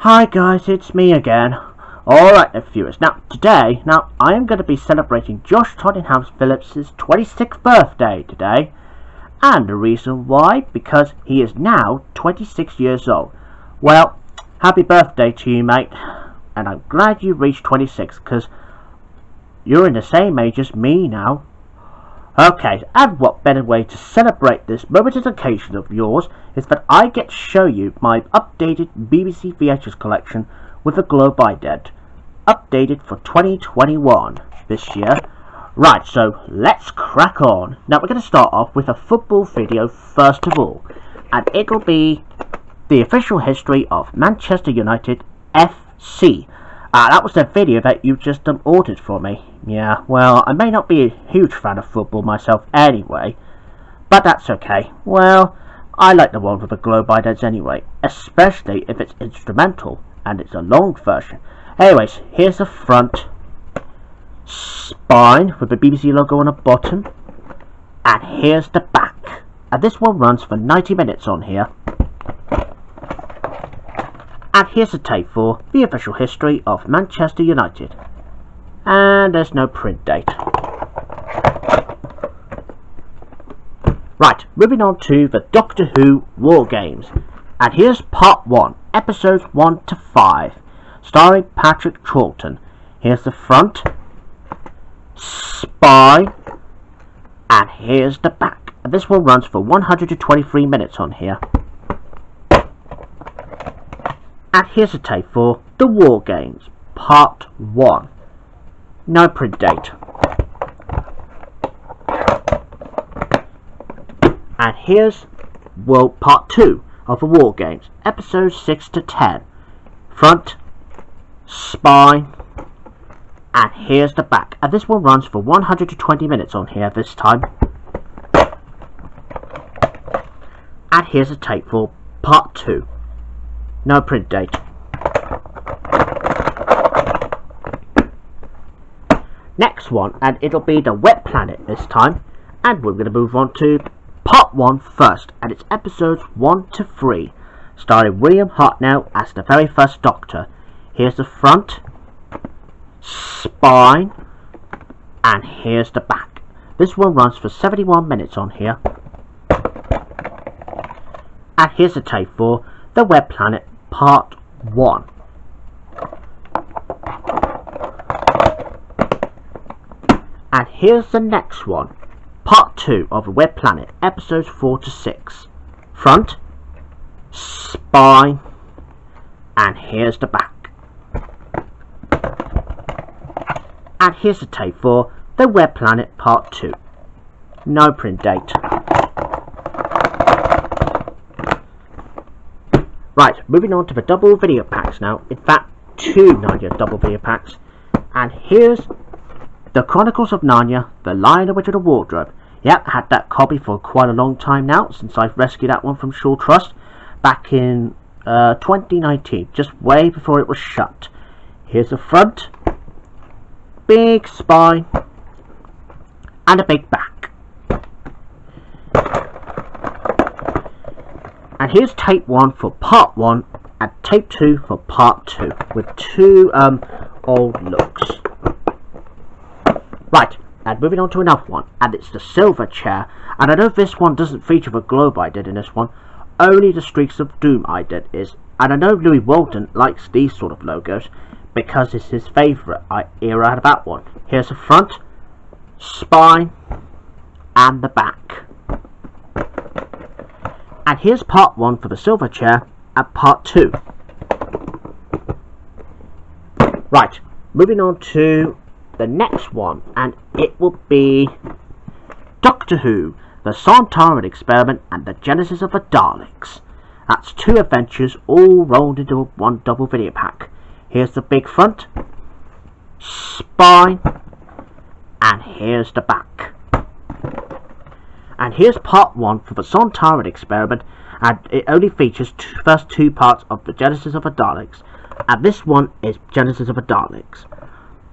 Hi guys, it's me again. Alright then viewers, today I am going to be celebrating Josh Phillips' 26th birthday today. And the reason why, because he is now 26 years old. Well, happy birthday to you, mate. And I'm glad you reached 26, because you're in the same age as me now. Okay, and what better way to celebrate this momentous occasion of yours is that I get to show you my updated BBC VHS collection with the Globe I did, updated for 2021 this year. Right, so let's crack on. Now we're going to start off with a football video first of all, and it'll be the official history of Manchester United FC. That was the video that you just ordered for me. Yeah, well, I may not be a huge fan of football myself anyway, but that's okay. Well, I like the one with the globe idents anyway, especially if it's instrumental and it's a long version. Anyways, here's the front spine with the BBC logo on the bottom, and here's the back. And this one runs for 90 minutes on here. And here's a tape for the official history of Manchester United. And there's no print date. Right, moving on to the Doctor Who War Games. And here's part 1, episodes 1 to 5, starring Patrick Troughton. Here's the front, spine, and here's the back. And this one runs for 123 minutes on here. And here's a tape for the War Games, part 1. No print date. And here's part 2 of the War Games, episodes 6 to 10. Front, spine, and here's the back. And this one runs for 120 minutes on here this time. And here's a tape for part 2. No print date. Next one, and it'll be the Wet Planet this time, and we're going to move on to part 1 first, and it's episodes 1 to 3, starring William Hartnell as the very first Doctor. Here's the front, spine, and here's the back. This one runs for 71 minutes on here. And here's a tape for the Wet Planet part 1. And here's the next one, part 2 of the Web Planet, episodes 4 to 6. Front, spine, and here's the back. And here's the tape for the Web Planet part 2. No print date. Right, moving on to the double video packs now. In fact, 2 Narnia double video packs. And here's The Chronicles of Narnia, The Lion, the Witch, and the Wardrobe. Yep, I had that copy for quite a long time now, since I've rescued that one from Shaw Trust back in 2019, just way before it was shut. Here's the front, big spine, and a big back. And here's tape 1 for part 1, and tape 2 for part 2, with 2 old looks. Right, and moving on to another one, and it's the Silver Chair. And I know this one doesn't feature the globe I did in this one, only the Streaks of Doom I did is. And I know Louis Walton likes these sort of logos, because it's his favourite era out of that one. Here's the front, spine, and the back. And here's part 1 for the Silver Chair, and part 2. Right, moving on to the next one, and it will be Doctor Who, The Sontaran Experiment, and the Genesis of the Daleks. That's 2 adventures all rolled into one double video pack. Here's the big front, spine, and here's the back. And here's part 1 for the Sontaran Experiment, and it only features first 2 parts of the Genesis of the Daleks, and this one is Genesis of the Daleks.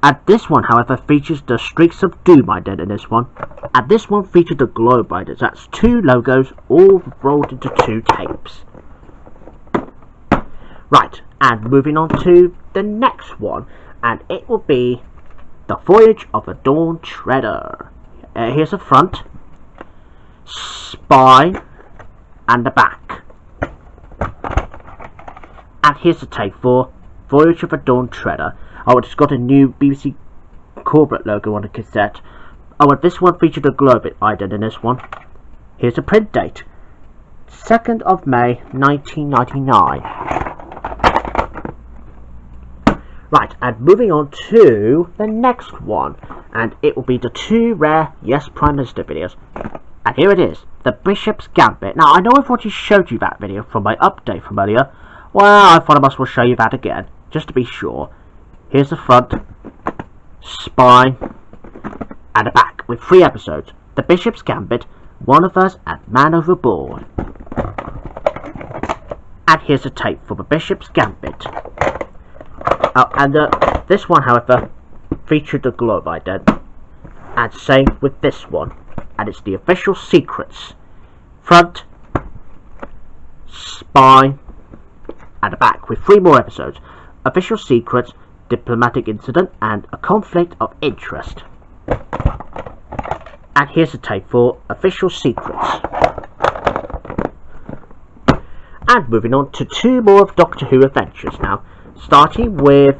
And this one, however, features the Streaks of Doom I did in this one, and this one featured the globe I did. That's 2 logos all rolled into 2 tapes. Right, And moving on to the next one, and it will be The Voyage of the Dawn Treader. Here's the front, spine, and the back. And here's the tape for Voyage of the Dawn Treader. Oh, it's got a new BBC corporate logo on the cassette. Oh, and this one featured a globe ident in this one. Here's the print date, 2nd of May 1999. Right, and moving on to the next one, and it will be the 2 rare Yes Prime Minister videos. And here it is, the Bishop's Gambit. Now, I know I've already showed you that video from my update from earlier. Well, I thought I must well show you that again, just to be sure. Here's the front, spine, and the back, with 3 episodes. The Bishop's Gambit, One of Us, and Man Overboard. And here's the tape for the Bishop's Gambit. This one, however, featured the globe ident. And same with this one. And it's the official secrets. Front, spine, and the back, with 3 more episodes. Official secrets, diplomatic incident, and a conflict of interest. And here's the tape for official secrets. And moving on to 2 more of Doctor Who adventures now, starting with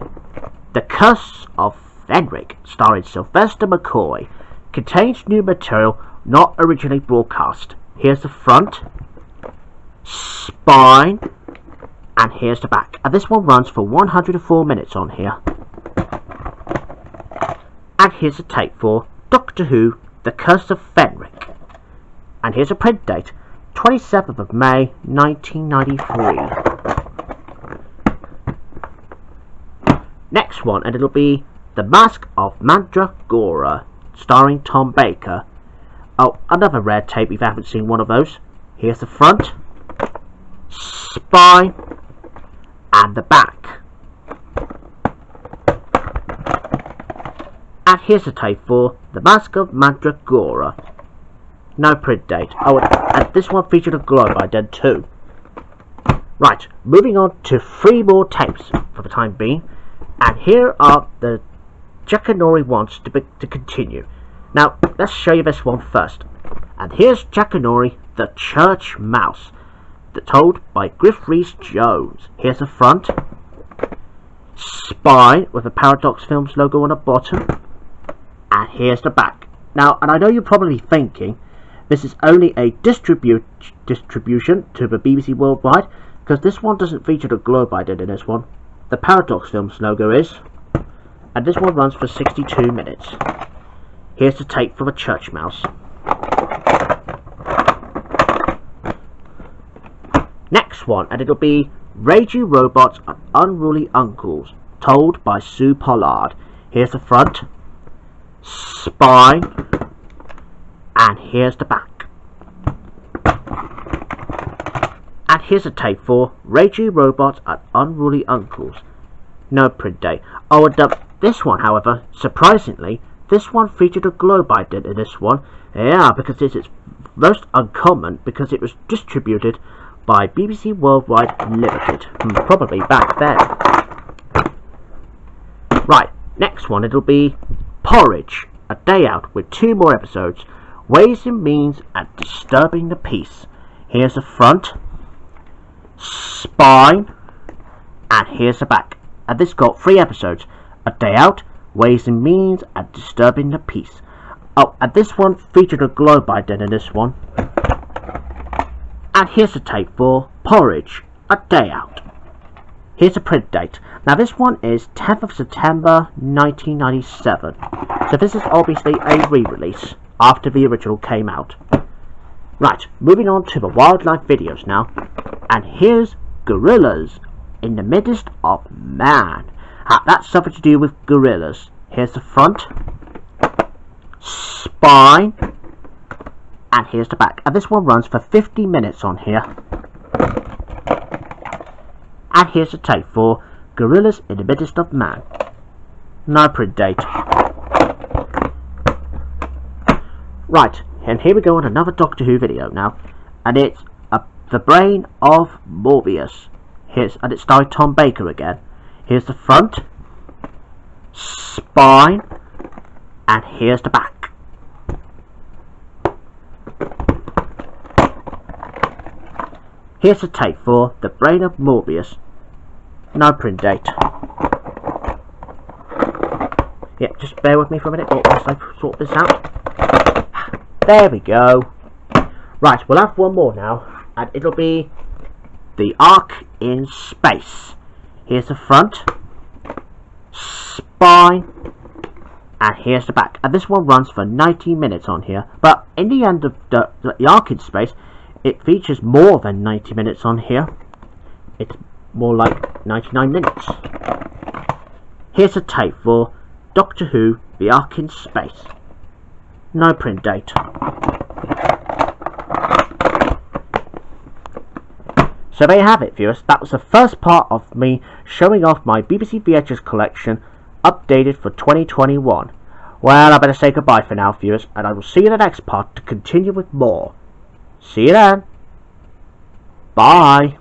The Curse of Fenric, starring Sylvester McCoy. Contains new material not originally broadcast. Here's the front, spine, and here's the back. And this one runs for 104 minutes on here. And here's the tape for Doctor Who, The Curse of Fenric. And here's a print date, 27th of May 1993. Next one, and it'll be The Mask of Mandragora, starring Tom Baker. Oh, another rare tape if you haven't seen one of those. Here's the front, spine, and the back. And here's the tape for The Mask of Mandragora. No print date. Oh, and this one featured a globe ident too. Right, moving on to 3 more tapes for the time being. And here are the Jackanory ones to continue. Now, let's show you this one first. And here's Jackanory, the Church Mouse, told by Griff Rhys-Jones. Here's the front, spine with a Paradox Films logo on the bottom, and here's the back. Now, and I know you're probably thinking, this is only a distribution to the BBC Worldwide, because this one doesn't feature the globe ident in this one. The Paradox Films logo is, and this one runs for 62 minutes. Here's the tape for the Church Mouse. Next one, and it'll be Raging Robots and Unruly Uncles, told by Sue Pollard. Here's the front, spine, and here's the back. And here's a tape for Raging Robots and Unruly Uncles. No print date. Oh, and this one, however, surprisingly, this one featured a globe ident in this one. Yeah, because this is most uncommon, because it was distributed by BBC Worldwide Limited. Probably back then. Right, next one, it'll be Porridge, A Day Out, with 2 more episodes. Ways and Means and Disturbing the Peace. Here's the front, spine, and here's the back. And this got 3 episodes. A Day Out, Ways and Means, and Disturbing the Peace. Oh, and this one featured a globe ident in this one. And here's the tape for Porridge, A Day Out. Here's the print date. Now this one is 10th of September 1997. So this is obviously a re-release after the original came out. Right, moving on to the wildlife videos now. And here's Gorillas in the Midst of Man. That's something to do with gorillas. Here's the front, spine, and here's the back. And this one runs for 50 minutes on here. And here's the tape for Gorillas in the Midst of Man. No print date. Right, and here we go on another Doctor Who video now. And it's The Brain of Morbius. and it's starring Tom Baker again. Here's the front, spine, and here's the back. Here's the tape for The Brain of Morbius. No print date. Yeah, just bear with me for a minute whilst I sort this out. There we go. Right, we'll have one more now, and it'll be The Ark in Space. Here's the front, spine, and here's the back. And this one runs for 90 minutes on here, but in the end of the Ark in Space, it features more than 90 minutes on here. It's more like 99 minutes. Here's a tape for Doctor Who, The Ark in Space. No print date. So there you have it, viewers. That was the first part of me showing off my BBC VHS collection, updated for 2021. Well, I better say goodbye for now, viewers, and I will see you in the next part to continue with more. See you then. Bye.